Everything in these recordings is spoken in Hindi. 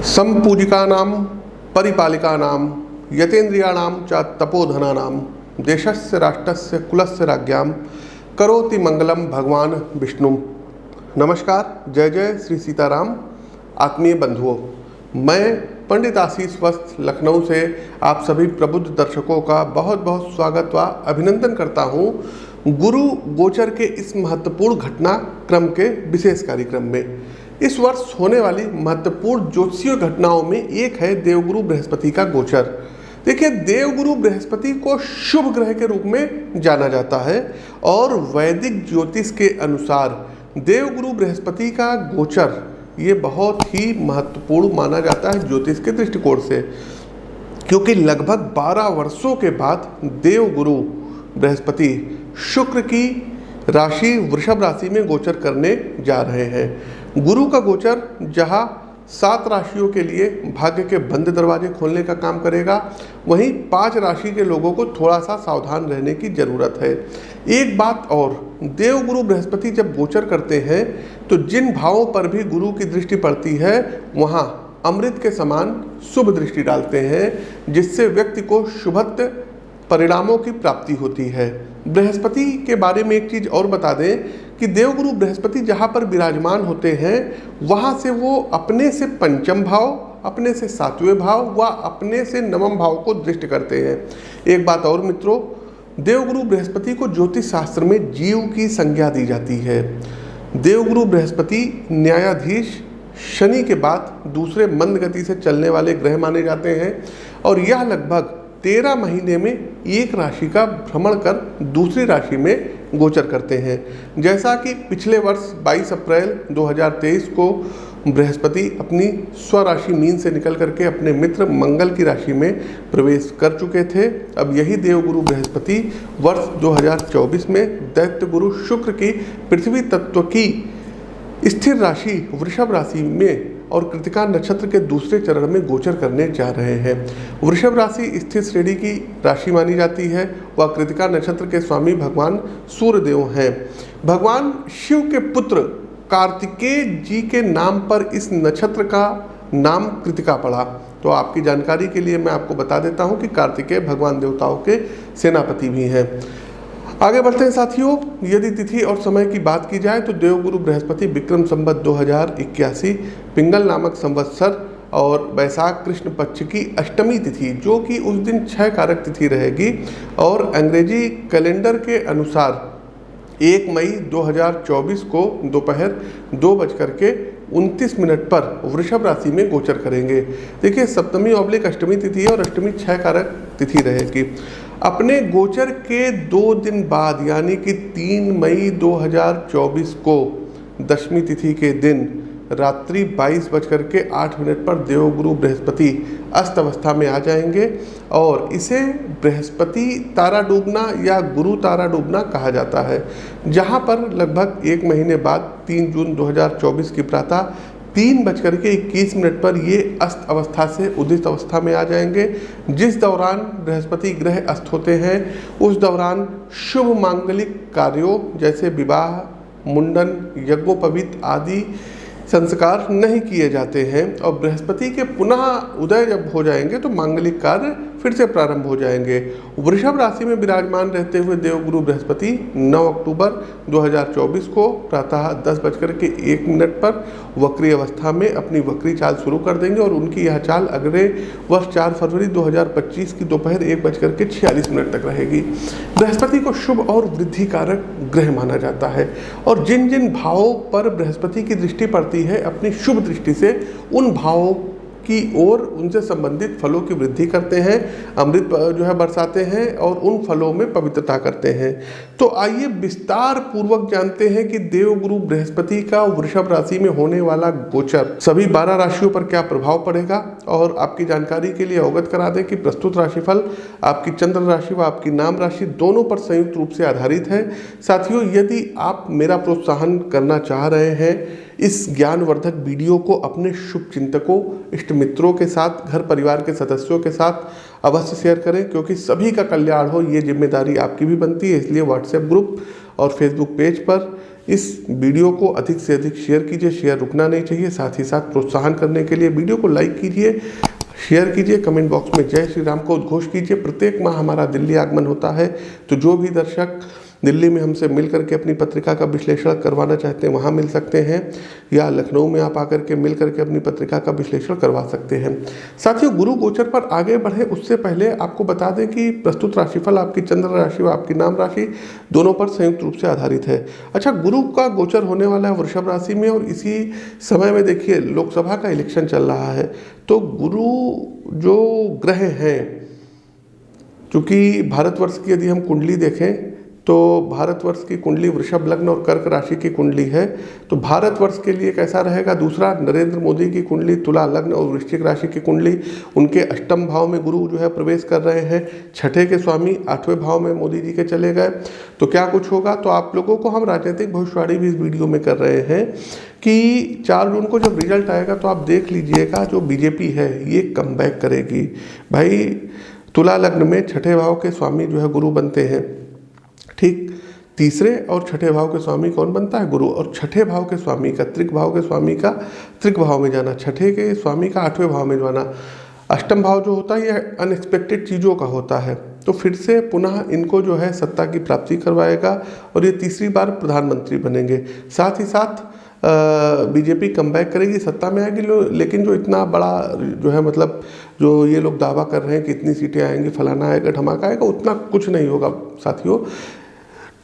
संपूजिकानां परिपालिकानां यतेन्द्रियाणां च तपोधनानां देशस्य राष्ट्रस्य कुलस्य राज्ञां करोति मंगलम भगवान विष्णु। नमस्कार, जय जय श्री सीताराम। आत्मीय बंधुओं, मैं पंडित आशीष वस्त लखनऊ से आप सभी प्रबुद्ध दर्शकों का बहुत बहुत स्वागत व अभिनंदन करता हूं गुरु गोचर के इस महत्वपूर्ण घटनाक्रम के विशेष कार्यक्रम में। इस वर्ष होने वाली महत्वपूर्ण ज्योतिषीय घटनाओं में एक है देवगुरु बृहस्पति का गोचर। देखिए, देवगुरु बृहस्पति को शुभ ग्रह के रूप में जाना जाता है और वैदिक ज्योतिष के अनुसार देवगुरु बृहस्पति का गोचर ये बहुत ही महत्वपूर्ण माना जाता है ज्योतिष के दृष्टिकोण से, क्योंकि लगभग 12 वर्षों के बाद देवगुरु बृहस्पति शुक्र की राशि वृषभ राशि में गोचर करने जा रहे हैं। गुरु का गोचर जहां 7 राशियों के लिए भाग्य के बंद दरवाजे खोलने का काम करेगा, वहीं 5 राशि के लोगों को थोड़ा सा सावधान रहने की जरूरत है। एक बात और, देवगुरु बृहस्पति जब गोचर करते हैं तो जिन भावों पर भी गुरु की दृष्टि पड़ती है वहां अमृत के समान शुभ दृष्टि डालते हैं, जिससे व्यक्ति को शुभत्व परिणामों की प्राप्ति होती है। बृहस्पति के बारे में एक चीज और बता दें कि देवगुरु बृहस्पति जहाँ पर विराजमान होते हैं वहाँ से वो अपने से पंचम भाव, अपने से 7वें भाव व अपने से 9वें भाव को दृष्टि करते हैं। एक बात और मित्रों, देवगुरु बृहस्पति को ज्योतिष शास्त्र में जीव की संज्ञा दी जाती है। देवगुरु बृहस्पति न्यायाधीश शनि के बाद दूसरे मंद गति से चलने वाले ग्रह माने जाते हैं और यह लगभग 13 महीने में एक राशि का भ्रमण कर दूसरी राशि में गोचर करते हैं। जैसा कि पिछले वर्ष 22 अप्रैल 2023 को बृहस्पति अपनी स्वराशि मीन से निकल करके अपने मित्र मंगल की राशि में प्रवेश कर चुके थे। अब यही देवगुरु बृहस्पति वर्ष 2024 में दैत्य गुरु शुक्र की पृथ्वी तत्व की स्थिर राशि वृषभ राशि में और कृतिका नक्षत्र के दूसरे चरण में गोचर करने जा रहे हैं। वृषभ राशि स्थिर श्रेणी की राशि मानी जाती है वह कृतिका नक्षत्र के स्वामी भगवान सूर्यदेव हैं। भगवान शिव के पुत्र कार्तिकेय जी के नाम पर इस नक्षत्र का नाम कृतिका पड़ा। तो आपकी जानकारी के लिए मैं आपको बता देता हूं कि कार्तिकेय भगवान देवताओं के सेनापति भी हैं। आगे बढ़ते हैं साथियों, यदि तिथि और समय की बात की जाए तो देवगुरु बृहस्पति विक्रम संवत 2081 पिंगल नामक संवत्सर और वैशाख कृष्ण पक्ष की अष्टमी तिथि, जो कि उस दिन 6 कारक तिथि रहेगी, और अंग्रेजी कैलेंडर के अनुसार 1 मई 2024 को दोपहर 2:29 पर वृषभ राशि में गोचर करेंगे। देखिए, सप्तमी ऑब्लिक अष्टमी तिथि है और अष्टमी 6 कारक तिथि रहेगी। अपने गोचर के 2 दिन बाद यानी कि 3 मई 2024 को दशमी तिथि के दिन रात्रि 22:08 पर देवगुरु बृहस्पति अस्त अवस्था में आ जाएंगे और इसे बृहस्पति तारा डूबना या गुरु तारा डूबना कहा जाता है, जहां पर लगभग 1 महीने बाद 3 जून 2024 की प्रातः 3:21 पर ये अस्त अवस्था से उदित अवस्था में आ जाएंगे। जिस दौरान बृहस्पति ग्रह अस्त होते हैं उस दौरान शुभ मांगलिक कार्यों जैसे विवाह, मुंडन, यज्ञोपवीत आदि संस्कार नहीं किए जाते हैं और बृहस्पति के पुनः उदय जब हो जाएंगे तो मांगलिक कार्य फिर से प्रारंभ हो जाएंगे। वृषभ राशि में विराजमान रहते हुए देवगुरु बृहस्पति 9 अक्टूबर 2024 को प्रातः 10:01 पर वक्री अवस्था में अपनी वक्री चाल शुरू कर देंगे और उनकी यह चाल अगले वर्ष 4 फरवरी 2025 की दोपहर 1:46 तक रहेगी। बृहस्पति को शुभ और वृद्धि कारक ग्रह माना जाता है और जिन जिन भावों पर बृहस्पति की दृष्टि पड़ती है अपनी शुभ दृष्टि से उन भावों की ओर उनसे संबंधित फलों की वृद्धि करते हैं, अमृत जो है बरसाते हैं और उन फलों में पवित्रता करते हैं। तो आइए विस्तार पूर्वक जानते हैं कि देवगुरु बृहस्पति का वृषभ राशि में होने वाला गोचर सभी 12 राशियों पर क्या प्रभाव पड़ेगा। और आपकी जानकारी के लिए अवगत करा दें कि प्रस्तुत राशिफल आपकी चंद्र राशि व आपकी नाम राशि दोनों पर संयुक्त रूप से आधारित है। साथियों, यदि आप मेरा प्रोत्साहन करना चाह रहे हैं इस ज्ञानवर्धक वीडियो को अपने शुभ चिंतकों, इष्ट मित्रों के साथ, घर परिवार के सदस्यों के साथ अवश्य शेयर करें, क्योंकि सभी का कल्याण हो ये जिम्मेदारी आपकी भी बनती है। इसलिए व्हाट्सएप ग्रुप और फेसबुक पेज पर इस वीडियो को अधिक से अधिक शेयर कीजिए, शेयर रुकना नहीं चाहिए। साथ ही साथ प्रोत्साहन करने के लिए वीडियो को लाइक कीजिए, शेयर कीजिए, कमेंट बॉक्स में जय श्री राम को उद्घोष कीजिए। प्रत्येक माह हमारा दिल्ली आगमन होता है, तो जो भी दर्शक दिल्ली में हमसे मिल करके अपनी पत्रिका का विश्लेषण करवाना चाहते हैं वहाँ मिल सकते हैं, या लखनऊ में आप आकर के मिल करके अपनी पत्रिका का विश्लेषण करवा सकते हैं। साथियों, गुरु गोचर पर आगे बढ़े उससे पहले आपको बता दें कि प्रस्तुत राशिफल आपकी चंद्र राशि व आपकी नाम राशि दोनों पर संयुक्त रूप से आधारित है। अच्छा, गुरु का गोचर होने वाला है वृषभ राशि में, और इसी समय में देखिए लोकसभा का इलेक्शन चल रहा है। तो गुरु जो ग्रह हैं, चूँकि भारतवर्ष की यदि हम कुंडली देखें तो भारतवर्ष की कुंडली वृषभ लग्न और कर्क राशि की कुंडली है, तो भारतवर्ष के लिए कैसा रहेगा। दूसरा, नरेंद्र मोदी की कुंडली तुला लग्न और वृश्चिक राशि की कुंडली, उनके अष्टम भाव में गुरु जो है प्रवेश कर रहे हैं। छठे के स्वामी 8वें भाव में मोदी जी के चले गए, तो क्या कुछ होगा। तो आप लोगों को हम राजनीतिक भविष्यवाणी भी इस वीडियो में कर रहे हैं कि 4 जून को जब रिजल्ट आएगा तो आप देख लीजिएगा जो बीजेपी है ये कमबैक करेगी। भाई, तुला लग्न में छठे भाव के स्वामी जो है गुरु बनते हैं, ठीक। तीसरे और छठे भाव के स्वामी कौन बनता है, गुरु। और छठे भाव के स्वामी का त्रिक भाव के स्वामी का त्रिक भाव में जाना, छठे के स्वामी का 8वें भाव में जाना। अष्टम भाव जो होता है ये अनएक्सपेक्टेड चीज़ों का होता है, तो फिर से पुनः इनको जो है सत्ता की प्राप्ति करवाएगा और ये तीसरी बार प्रधानमंत्री बनेंगे। साथ ही साथ बीजेपी कमबैक करेगी, सत्ता में आएगी। लेकिन जो इतना बड़ा जो है मतलब जो ये लोग दावा कर रहे हैं कि इतनी सीटें आएंगी, फलाना आएगा, धमाका आएगा, उतना कुछ नहीं होगा साथियों।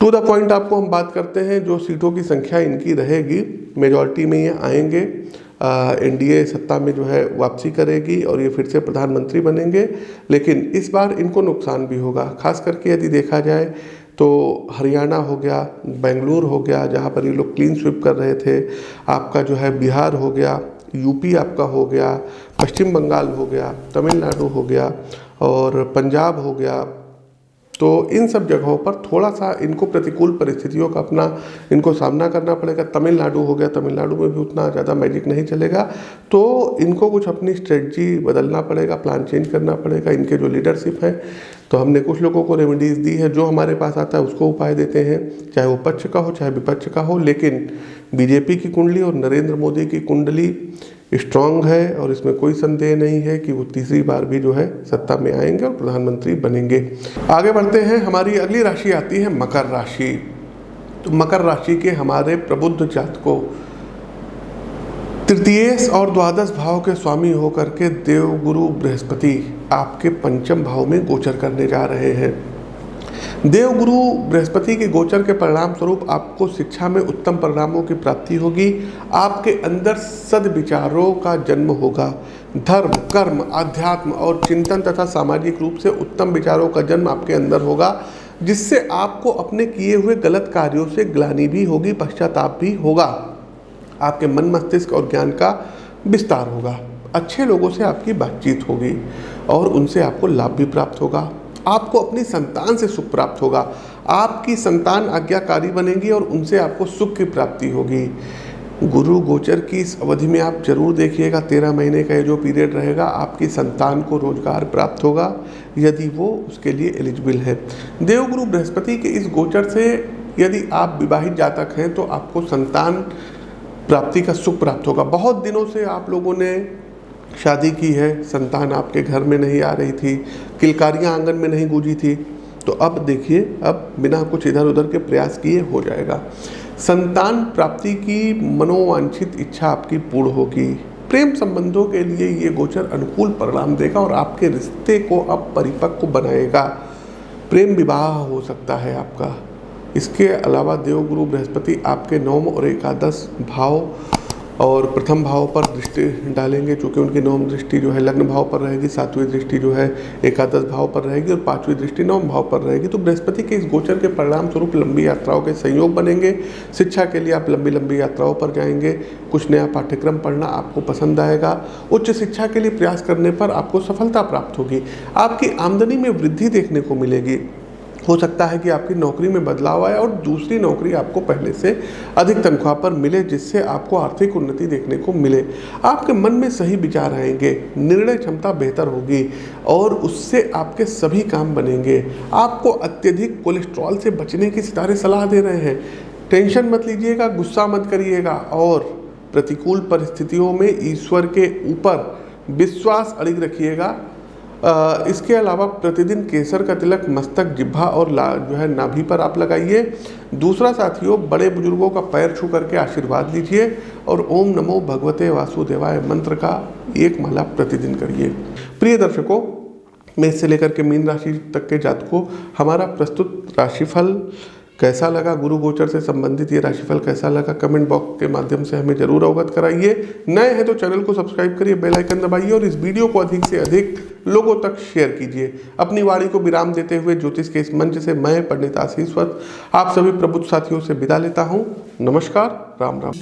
टू द पॉइंट आपको हम बात करते हैं, जो सीटों की संख्या इनकी रहेगी मेजॉरिटी में ये आएंगे। एनडीए सत्ता में जो है वापसी करेगी और ये फिर से प्रधानमंत्री बनेंगे। लेकिन इस बार इनको नुकसान भी होगा, खास करके यदि देखा जाए तो हरियाणा हो गया, बेंगलुरु हो गया जहाँ पर ये लोग क्लीन स्वीप कर रहे थे, आपका जो है बिहार हो गया, यूपी आपका हो गया, पश्चिम बंगाल हो गया, तमिलनाडु हो गया और पंजाब हो गया। तो इन सब जगहों पर थोड़ा सा इनको प्रतिकूल परिस्थितियों का अपना इनको सामना करना पड़ेगा। तमिलनाडु हो गया, तमिलनाडु में भी उतना ज़्यादा मैजिक नहीं चलेगा, तो इनको कुछ अपनी स्ट्रेटजी बदलना पड़ेगा, प्लान चेंज करना पड़ेगा। इनके जो लीडरशिप है, तो हमने कुछ लोगों को रेमेडीज़ दी है, जो हमारे पास आता है उसको उपाय देते हैं, चाहे वो पक्ष का हो चाहे विपक्ष का हो। लेकिन बीजेपी की कुंडली और नरेंद्र मोदी की कुंडली स्ट्रांग है और इसमें कोई संदेह नहीं है कि वो तीसरी बार भी जो है सत्ता में आएंगे और प्रधानमंत्री बनेंगे। आगे बढ़ते हैं, हमारी अगली राशि आती है मकर राशि। तो मकर राशि के हमारे प्रबुद्ध जातकों, तृतीयेश और द्वादश भाव के स्वामी होकर के देवगुरु बृहस्पति आपके पंचम भाव में गोचर करने जा रहे हैं। देवगुरु बृहस्पति के गोचर के परिणाम स्वरूप आपको शिक्षा में उत्तम परिणामों की प्राप्ति होगी। आपके अंदर सद्विचारों का जन्म होगा। धर्म, कर्म, आध्यात्म और चिंतन तथा सामाजिक रूप से उत्तम विचारों का जन्म आपके अंदर होगा, जिससे आपको अपने किए हुए गलत कार्यों से ग्लानि भी होगी, पश्चाताप भी होगा। आपके मन, मस्तिष्क और ज्ञान का विस्तार होगा। अच्छे लोगों से आपकी बातचीत होगी और उनसे आपको लाभ भी प्राप्त होगा। आपको अपनी संतान से सुख प्राप्त होगा। आपकी संतान आज्ञाकारी बनेगी और उनसे आपको सुख की प्राप्ति होगी। गुरु गोचर की इस अवधि में आप जरूर देखिएगा, 13 महीने का ये जो पीरियड रहेगा, आपकी संतान को रोजगार प्राप्त होगा यदि वो उसके लिए एलिजिबल है। देवगुरु बृहस्पति के इस गोचर से यदि आप विवाहित जातक हैं तो आपको संतान प्राप्ति का सुख प्राप्त होगा। बहुत दिनों से आप लोगों ने शादी की है, संतान आपके घर में नहीं आ रही थी, किलकारियाँ आंगन में नहीं गूंजी थी, तो अब देखिए, अब बिना कुछ इधर उधर के प्रयास किए हो जाएगा। संतान प्राप्ति की मनोवांछित इच्छा आपकी पूर्ण होगी। प्रेम संबंधों के लिए ये गोचर अनुकूल परिणाम देगा और आपके रिश्ते को अब परिपक्व बनाएगा। प्रेम विवाह हो सकता है आपका। इसके अलावा देवगुरु बृहस्पति आपके 9 और एकादश भाव और प्रथम भाव पर दृष्टि डालेंगे, चूँकि उनकी 9वीं दृष्टि जो है लग्न भाव पर रहेगी, 7वीं दृष्टि जो है एकादश भाव पर रहेगी और 5वीं दृष्टि 9 भाव पर रहेगी। तो बृहस्पति के इस गोचर के परिणाम स्वरूप लंबी यात्राओं के संयोग बनेंगे। शिक्षा के लिए आप लंबी लंबी यात्राओं पर जाएंगे। कुछ नया पाठ्यक्रम पढ़ना आपको पसंद आएगा। उच्च शिक्षा के लिए प्रयास करने पर आपको सफलता प्राप्त होगी। आपकी आमदनी में वृद्धि देखने को मिलेगी। हो सकता है कि आपकी नौकरी में बदलाव आए और दूसरी नौकरी आपको पहले से अधिक तनख्वाह पर मिले, जिससे आपको आर्थिक उन्नति देखने को मिले। आपके मन में सही विचार आएंगे, निर्णय क्षमता बेहतर होगी और उससे आपके सभी काम बनेंगे। आपको अत्यधिक कोलेस्ट्रॉल से बचने की सितारे सलाह दे रहे हैं। टेंशन मत लीजिएगा, गुस्सा मत करिएगा और प्रतिकूल परिस्थितियों में ईश्वर के ऊपर विश्वास अड़िग रखिएगा। इसके अलावा प्रतिदिन केसर का तिलक मस्तक, जिह्वा और जो है नाभि पर आप लगाइए। दूसरा साथियों, बड़े बुजुर्गों का पैर छू करके आशीर्वाद लीजिए और ओम नमो भगवते वासुदेवाय मंत्र का एक माला प्रतिदिन करिए। प्रिय दर्शकों, मेष से लेकर के मीन राशि तक के जातकों, हमारा प्रस्तुत राशिफल कैसा लगा, गुरु गोचर से संबंधित ये राशिफल कैसा लगा, कमेंट बॉक्स के माध्यम से हमें जरूर अवगत कराइए। नए हैं तो चैनल को सब्सक्राइब करिए, बेल आइकन दबाइए और इस वीडियो को अधिक से अधिक लोगों तक शेयर कीजिए। अपनी वाणी को विराम देते हुए ज्योतिष के इस मंच से मैं पंडित आशीष वत्स आप सभी प्रबुद्ध साथियों से विदा लेता हूँ। नमस्कार, राम राम।